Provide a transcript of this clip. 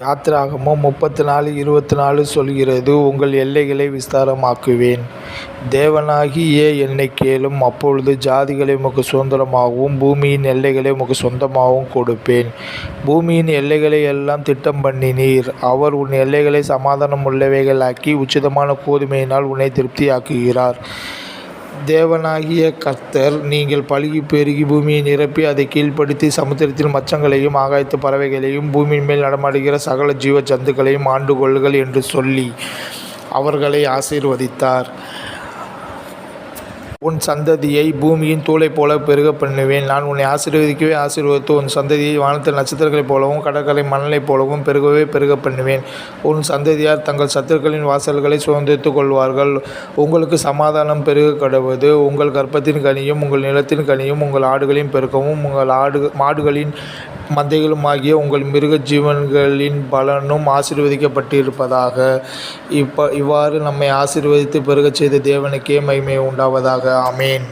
யாத்திராகமம் 34:24 சொல்கிறது, உங்கள் எல்லைகளை விஸ்தாரமாக்குவேன். தேவனாகிய என்னைக் கேளும், அப்பொழுது ஜாதிகளை உமக்குச் சுதந்தரமாகவும் பூமியின் எல்லைகளை உமக்குச் சொந்தமாகவும் கொடுப்பேன். பூமியின் எல்லைகளை எல்லாம் திட்டம் பண்ணினீர். அவர் உன் எல்லைகளை சமாதானமுள்ளவைகளாக்கி உச்சிதமான கோதுமையினால் உன்னை திருப்தியாக்குகிறார். தேவனாகிய கர்த்தர், நீங்கள் பலுகிப் பெருகி பூமியை நிரப்பி அதைக் கீழ்ப்படுத்தி சமுத்திரத்தின் மச்சங்களையும் ஆகாயத்துப் பறவைகளையும் பூமியின் மேல் நடமாடுகிற சகல ஜீவ ஜந்துக்களையும் ஆண்டு கொள்ளுங்கள் என்று சொல்லி அவர்களை ஆசீர்வதித்தார். உன் சந்ததியை பூமியின் தூளைப் போல பெருகப் பண்ணுவேன். நான் உன்னை ஆசீர்வதிக்கவே ஆசீர்வதித்து உன் சந்ததியை வானத்தின் நட்சத்திரங்களைப் போலவும் கடற்கரை மணலைப் போலவும் பெருகவே பெருகப் பண்ணுவேன். உன் சந்ததியார் தங்கள் சத்துருக்களின் வாசல்களை சுதந்தரித்துக் கொள்வார்கள். உங்களுக்கு சமாதானம் பெருகக் கடவது. உங்கள் கர்ப்பத்தின் கனியும் உங்கள் நிலத்தின் கனியும் உங்கள் ஆடுகளின் பெருக்கமும் உங்கள் மாடுகளின் மந்தைகளுமாகிய உங்கள் மிருக ஜீவன்களின் பலனும் ஆசீர்வதிக்கப்பட்டிருப்பதாக. இவ்வாறு நம்மை ஆசீர்வதித்து பெருகச் செய்த தேவனுக்கே மகிமை உண்டாவதாக. ஆமென்.